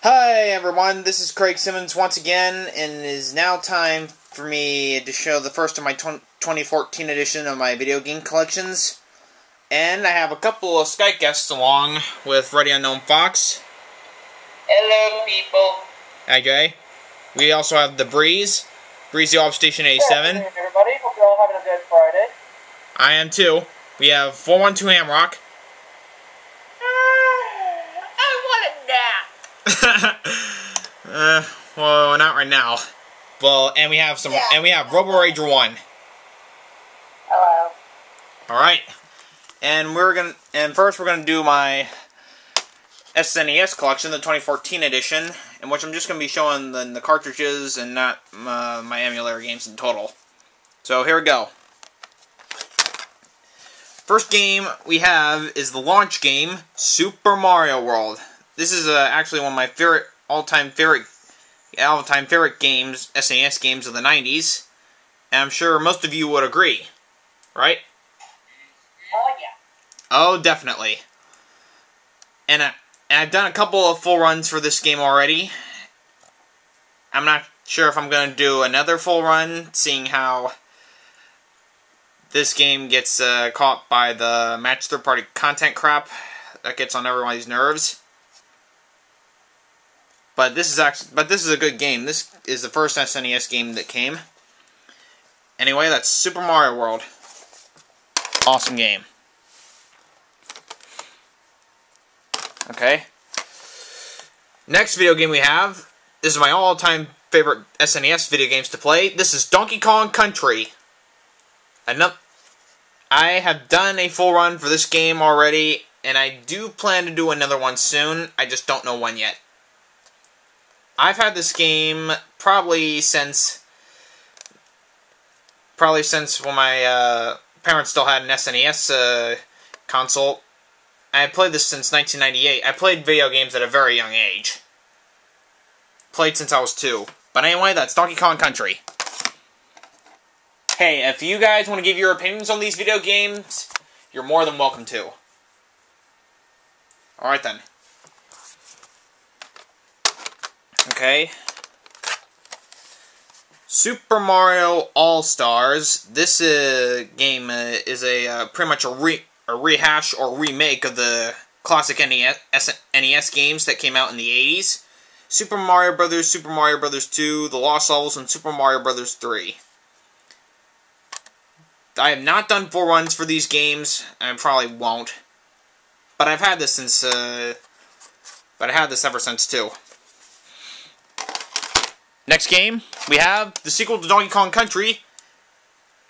Hi everyone, this is Craig Simmons once again, and it is now time for me to show the first of my 2014 edition of my video game collections. And I have a couple of Skype guests along with ReadyUnknownFox. Hello people. Hi Jay. We also have the Breeze the Off Station 87. Hey everybody, hope you're all having a good Friday. I am too. We have 412 Hamrock. Well, not right now. Well, and we have some, and we have Robo Rager 1. Hello. All right, and first we're gonna do my SNES collection, the 2014 edition, in which I'm just gonna be showing the cartridges and not my emulator games in total. So here we go. First game we have is the launch game, Super Mario World. This is actually one of my all-time favorite games, SNES games of the 90s. And I'm sure most of you would agree, right? Oh yeah. Oh, definitely. And I've done a couple of full runs for this game already. I'm not sure if I'm going to do another full run, seeing how this game gets caught by the match third-party content crap that gets on everybody's nerves. But this is a good game. This is the first SNES game that came. Anyway, that's Super Mario World. Awesome game. Okay. Next video game we have, this is my all-time favorite SNES video games to play. This is Donkey Kong Country. I have done a full run for this game already, and I do plan to do another one soon. I just don't know when yet. I've had this game probably since when my parents still had an SNES console. I played this since 1998. I played video games at a very young age. Played since I was 2. But anyway, that's Donkey Kong Country. Hey, if you guys want to give your opinions on these video games, you're more than welcome to. Alright then. Okay. Super Mario AllStars. This game is pretty much a rehash or remake of the classic NES games that came out in the 80s. Super Mario Bros., Super Mario Bros. 2, The Lost Levels, and Super Mario Bros. 3. I have not done full runs for these games, and I probably won't. But I've had this since, ever since, too. Next game, we have the sequel to Donkey Kong Country,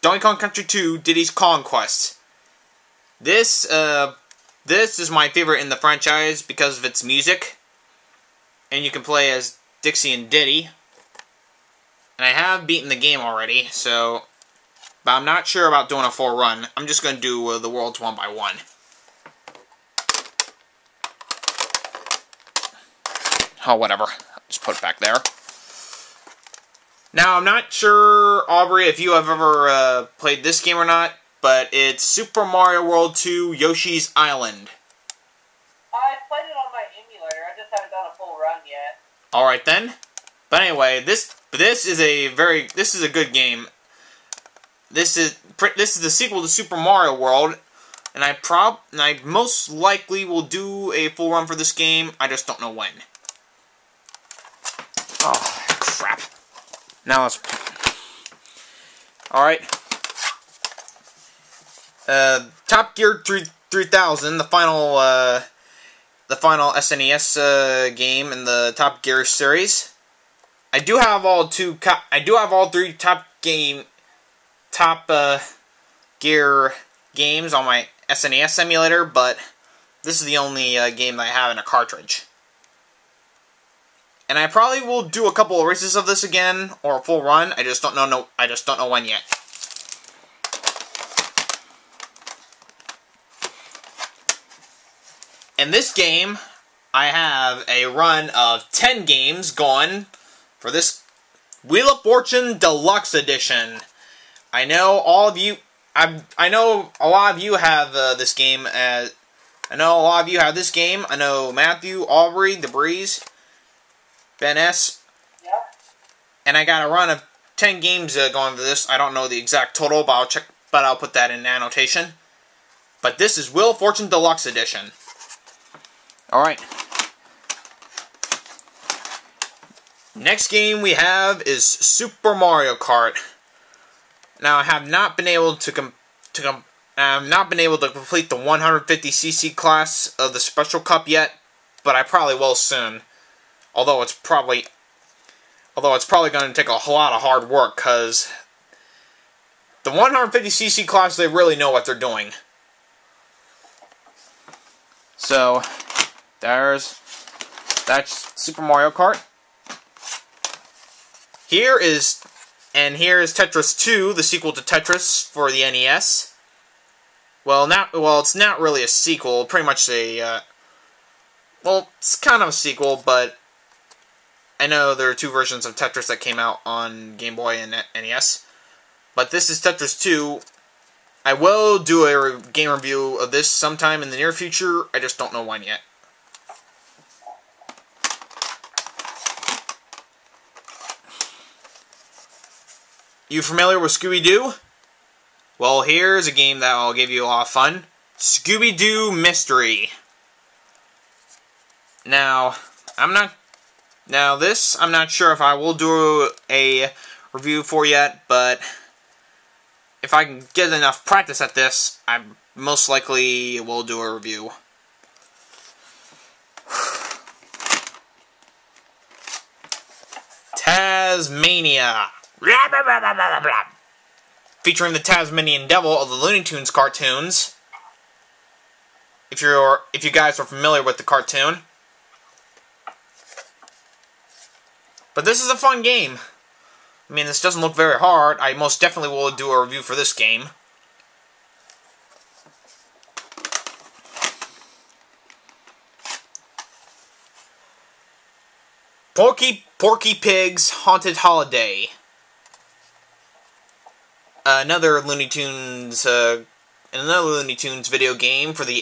Donkey Kong Country 2, Diddys Conquest. This is my favorite in the franchise because of its music. And you can play as Dixie and Diddy. And I have beaten the game already, so... But I'm not sure about doing a full run. I'm just going to do the worlds one by one. Oh, whatever. Just put it back there. Now, I'm not sure, Aubrey, if you have ever played this game or not, but it's Super Mario World 2 Yoshi's Island. I played it on my emulator, I just haven't done a full run yet. Alright then. But anyway, this is a good game. This is the sequel to Super Mario World, and I most likely will do a full run for this game. I just don't know when. Oh, crap. Now let's... Alright. Top Gear 3000, the final SNES game in the Top Gear series. I do have all three Top Gear games on my SNES emulator, but this is the only game that I have in a cartridge. And I probably will do a couple of races of this again, or a full run. I just don't know when yet. In this game, I have a run of 10 games going for this Wheel of Fortune Deluxe Edition. I know all of you. I know a lot of you have this game. I know Matthew, Aubrey, the Breeze. NES. Yeah. And I got a run of 10 games going for this. I don't know the exact total, but I'll check. But I'll put that in annotation. But this is Wheel of Fortune Deluxe Edition. Alright. Next game we have is Super Mario Kart. Now I have not been able to complete the 150cc class of the Special Cup yet, but I probably will soon. Although it's probably going to take a lot of hard work, because the 150cc class, they really know what they're doing. So, that's Super Mario Kart. Here is Tetris 2, the sequel to Tetris for the NES. Well, it's not really a sequel. Pretty much it's kind of a sequel, but I know there are two versions of Tetris that came out on Game Boy and NES. But this is Tetris 2. I will do a game review of this sometime in the near future. I just don't know when yet. You familiar with ScoobyDoo? Well, here's a game that will give you a lot of fun. ScoobyDoo Mystery. Now, I'm not sure if I will do a review for yet, but if I can get enough practice at this, I most likely will do a review. Tasmania. Featuring the Tasmanian Devil of the Looney Tunes cartoons. If you guys are familiar with the cartoon. But this is a fun game. I mean, this doesn't look very hard. I most definitely will do a review for this game. Porky Pig's Haunted Holiday. Another Looney Tunes video game for the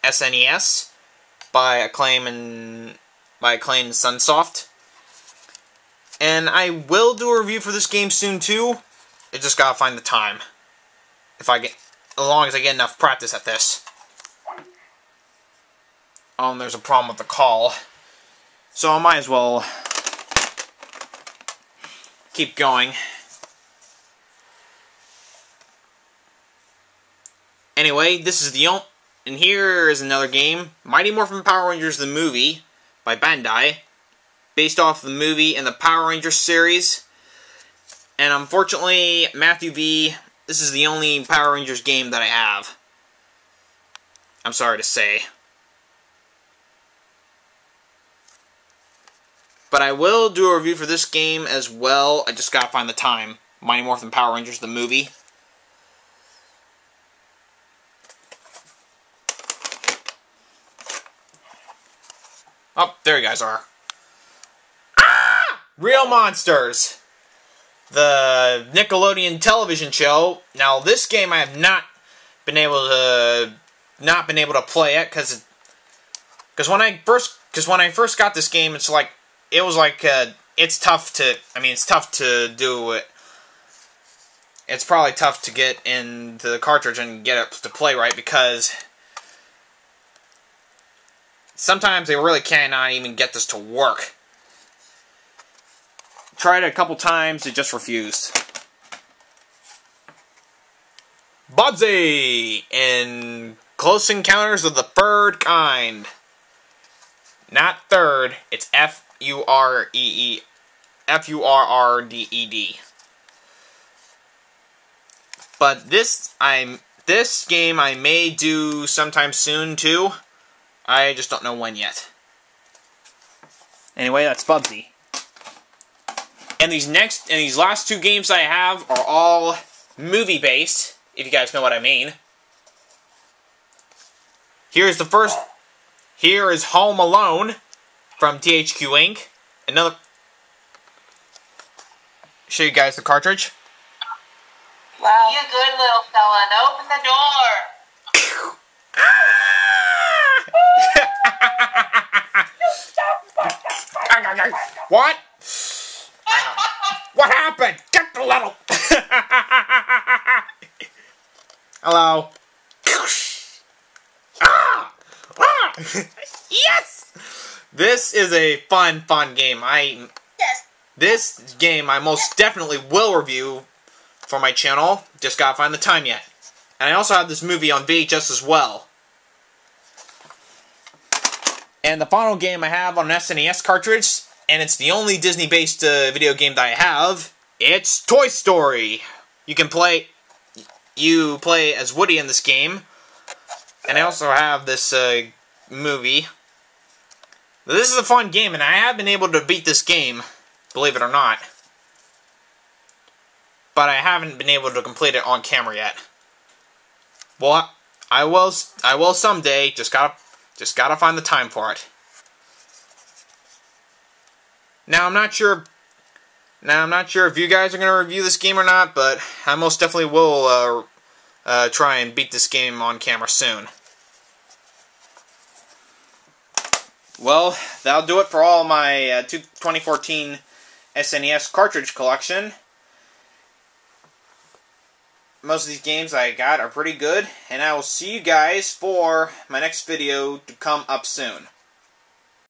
SNES by Acclaim and Sunsoft. And I will do a review for this game soon too. I just gotta find the time. As long as I get enough practice at this. Oh, and there's a problem with the call. So I might as well keep going. Anyway, and here is another game, Mighty Morphin Power Rangers the Movie by Bandai, based off the movie and the Power Rangers series. And unfortunately, Matthew V, this is the only Power Rangers game that I have. I'm sorry to say. But I will do a review for this game as well. I just gotta find the time. Mighty Morphin Power Rangers the Movie. Oh, there you guys are. Ah! Real Monsters! The Nickelodeon television show. Now, this game I have not been able to play it because when I first got this game, it's tough to do it. It's probably tough to get into the cartridge and get it to play right, because sometimes they really cannot even get this to work. Tried it a couple times, it just refused. Bugsy in Close Encounters of the Third Kind. Not third, it's F-U-R-R-D-E-D. But this game I may do sometime soon too. I just don't know when yet. Anyway, that's Bugsy. And these last two games I have are all movie-based, if you guys know what I mean. Here is Home Alone from THQ Inc. Show you guys the cartridge. Wow. You good little fella, and open the door. What? What happened? Get the little... Hello. Yes! This is a fun game. This game I most definitely will review for my channel. Just gotta find the time yet. And I also have this movie on VHS as well. And the final game I have on an SNES cartridge, and it's the only Disney-based video game that I have, it's Toy Story. You play as Woody in this game. And I also have this movie. This is a fun game, and I have been able to beat this game, believe it or not. But I haven't been able to complete it on camera yet. Well, I will someday. Just gotta find the time for it. Now I'm not sure if you guys are gonna review this game or not, but I most definitely will try and beat this game on camera soon. Well, that'll do it for all my 2014 SNES cartridge collection. Most of these games I got are pretty good, and I will see you guys for my next video to come up soon.